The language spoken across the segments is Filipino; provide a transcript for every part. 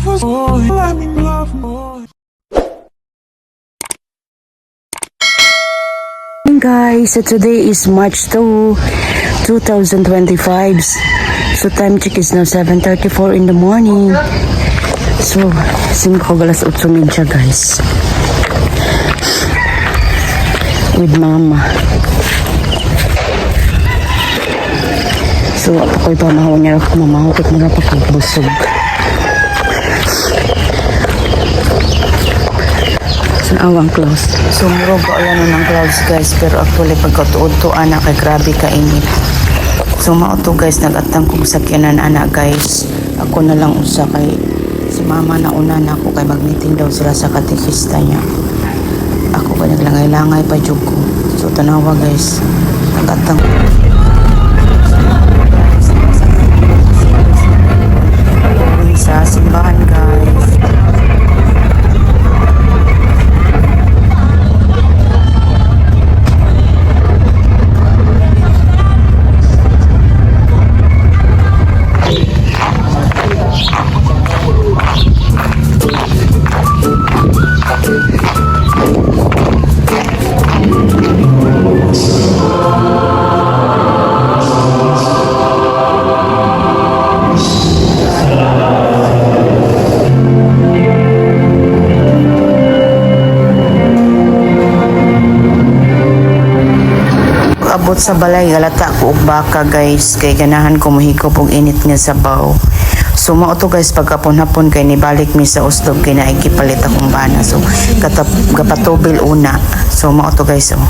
Guys, so today is March 2, 2025. So time check is now 7:34 in the morning. So, 5:08 guys. With mama. So, ako'y pamahaw niya ako mamahukot mga papagbusog. So, awang clouds. So, murog ba yan ng clouds guys. Pero actually, pagkatuod-to anak kay grabe kainit. So, mauto guys, nagatang kong sakyanan anak guys. Ako na lang usa kay si mama na una na ako kay mag-meeting daw sila sa katikista niya. Ako ba naglangay-langay pa jud ko. So, tanawa guys. Nagatang sa simbahan guys. Abot sa balay galata ko og baka guys kay ganahan ko mohigop og init nga sabaw. So mao to guys pagkapon-hapon kay nibalik mi sa uslob kay naay gipalit akong bana. So kapatubil una. So mao to guys oh.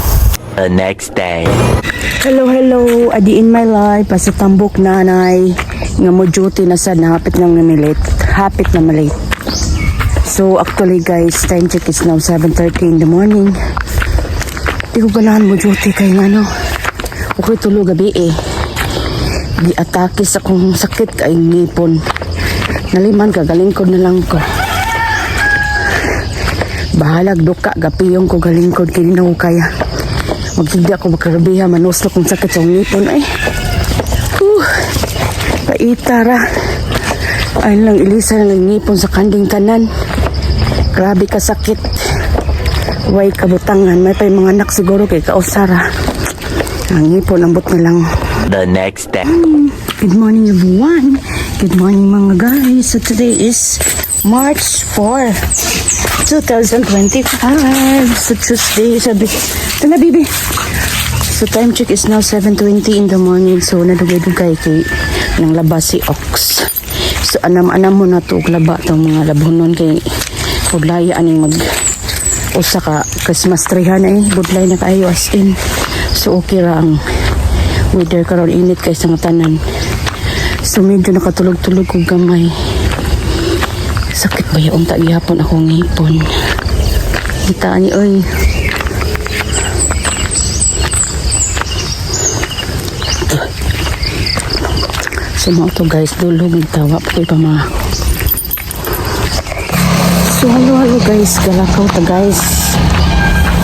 The next day. Hello, adi in my life sa tambok nanay nga mo duty na sad hapit nang namilit. Hapit na malate. So actually guys, time check is now 7:30 in the morning. Di ko ganahan mo duty kay ano. Ako'y tulog gabi eh. Di atake sa kong sakit kay ngipon. Naliman ka, galingkod na lang ko. Bahalag duka, gapiyong ko galingkod kininaw kaya. Magsigdi ako makarabiha, manuslo kong sakit sa ngipon ay. Paitara. Ayun lang ilisa ng ngipon sa kanding tanan. Grabe ka sakit. Way kabutangan. May pa'y mga anak siguro kay kausara. Ang ngipon, ambot na lang. The next day. Good morning everyone. Good morning mga guys. So today is March 4, 2025. So Tuesday. Sabi, ito na bibi. So time check is now 7:20 in the morning. So nadugay-dugay kay nang laba si Ox. So anam-anam mo na to laba itong mga labunon kay budlaya aning mag usa ka Christmas tree na eh. Budlay na kayo as in. So okay ra ang weather karon init kay sa tanan. So medyo nakatulog-tulog ko gamay. Sakit ba yung tagihapon akong ngipon. Kita ni oy. So mga to guys, dulog nagtawa po kayo pa mga. So halo guys, galakaw ta guys.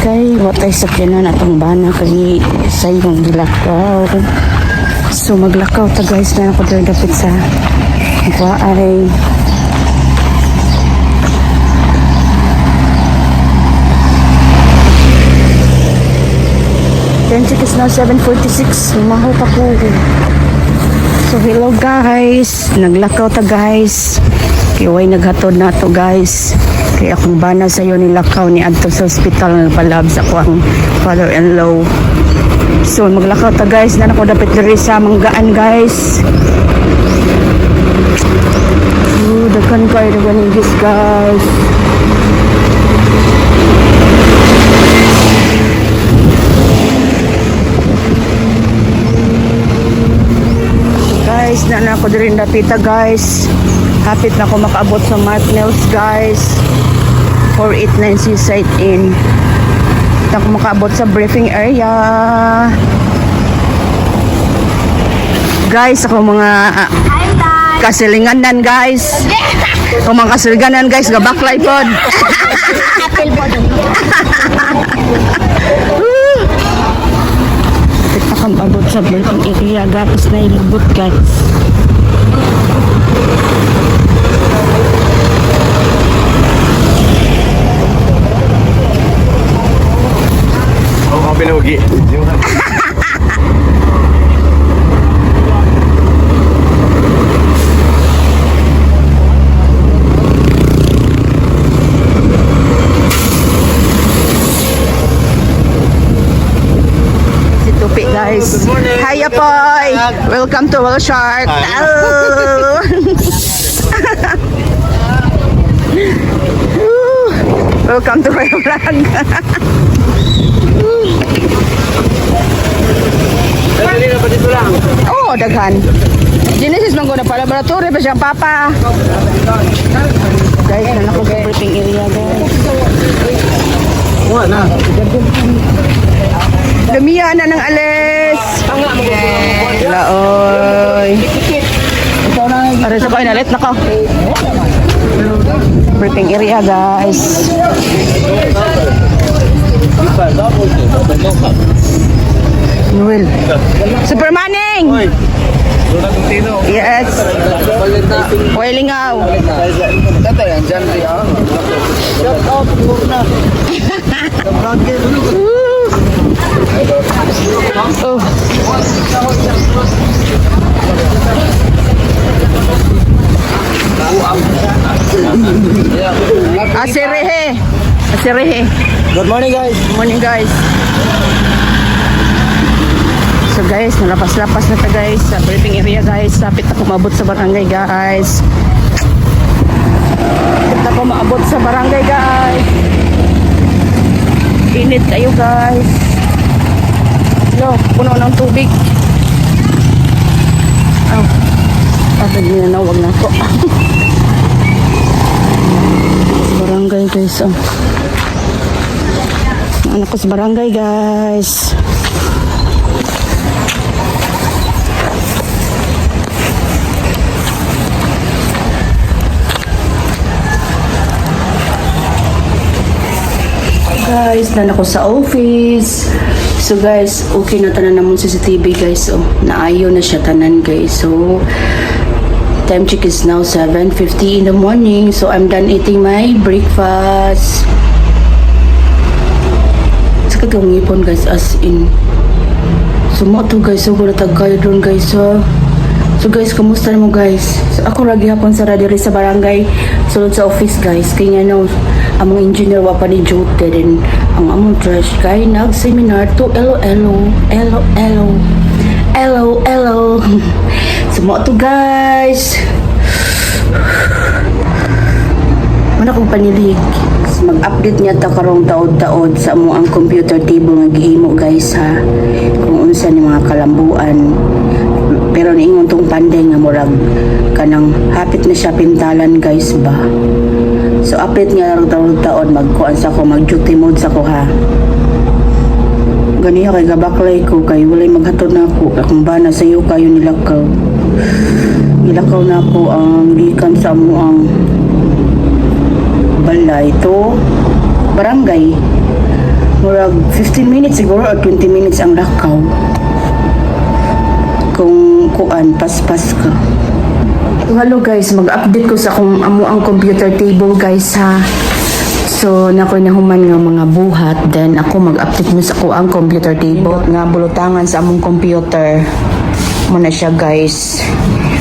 Kay watay sakyanan atong bana kay sa yung gilakaw. So maglakaw ta guys na ako dito dapit sa ay time check is now 7:46. Lumaho pa ko. So hello guys, naglakaw ta guys. Kay way naghatod na to guys. Kay akong bana sa iyo nilakaw ni adto sa hospital nagpalab sa akong father-in-law. So maglakaw ta guys, na ako dapat diri sa Manggaan guys. Dakan kayo na ganigis guys. Guys, na ako diri dapita guys. Hapit na ako makaabot sa Mark Mills guys. 489 Seaside Inn. Na ako makaabot sa briefing area. Guys, ako mga kasilinganan guys. Ako mga kasilinganan guys, gabaklay pod. Apple po dun. Kita kang abot sa briefing area guys na ilubot guys. Lugi. Si Tupi, guys. Hi, Apoy. Welcome to Wall Shark. Hello. Welcome to my vlog. Oh, daghan. Genesis man ko na pa laboratory pa siyang papa. Guys, na ako sa briefing area, guys. Lumiya na ng alis. Laoy. Para sa kayo nalit na ko. Briefing area, guys. Noel. Supermaning! Yes. Oilingaw. Oh. Asirehe. Asirehe. Good morning, guys. Morning, guys. So guys, nalapas-lapas na ta guys sa briefing area guys. Sapit ako maabot sa barangay guys. Sapit ako maabot sa barangay guys. Init kayo guys. Yo, puno ng tubig. Oh. Tapos ninanawag na ako. Sa barangay guys. Oh. Anak ko sa barangay guys. Guys, nan ako sa office. So guys, okay na tanan namon CCTV guys. So, naayo na siya tanan guys. So, time check is now 7:50 in the morning. So, I'm done eating my breakfast. Sa kagawang ipon guys, as in. So, mo to guys. So, wala tagay doon guys. So guys, kamusta na mo guys? So, ako lagi hapon sa radyo sa barangay. Sulod sa office guys. Kaya no, among engineer wa pa ni duty din. Ang among trash kay nag-seminar to LOLO. So mo to guys. Mana kong panilig. Mag-update niya ta karong taod-taod sa amo ang computer table nga gihimo guys ha. Kung unsa ni mga kalambuan. Pero niingon tong panday nga murag kanang hapit na siya pintalan guys ba. So update nga ron taon magkuan sa ko mag-duty mode sa ko ha. Ganiya kay gabaklay ko kay walay maghatod na ako akong bana sa iyo kayo nilakaw. Nilakaw na ako ang gikan sa amo ang balay to barangay. Murag 15 minutes siguro or 20 minutes ang lakaw. Kung kuan paspas ka. Hello guys, mag-update ko sa akong amo ang computer table guys ha. So nakoy nahuman nga mga buhat, then ako mag-update mo sa ako ang computer table nga bulutangan sa among computer. Muna siya guys.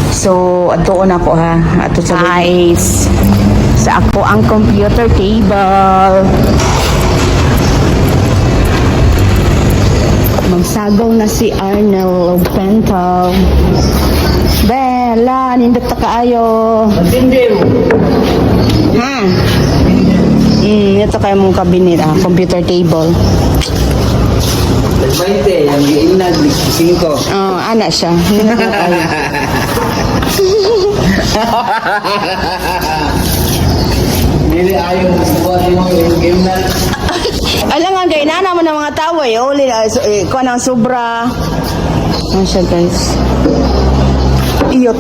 So atuon ako ha. Ato sa guys. Sa ako ang computer table. Magsagaw na si Arnel Pental. Bella, nindot ta kaayo. Ha? Ito kayo mong kabinet, computer table. 20, ang giinag, 5. Oh, anak siya. Nindot na kayo. Dili ayaw, gusto mo yung game na. Alam nga, gaya na naman ng mga tao eh. Uli, kuha ng sobra. Ano siya guys? Iyot.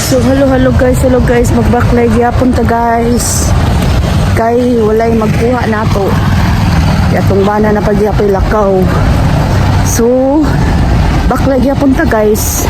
So, hello guys. Mag-backlight yapon ta guys. Kay walay magkuha na to. Yatong bana na pagyapoy lakaw. So, backlight yapon ta guys.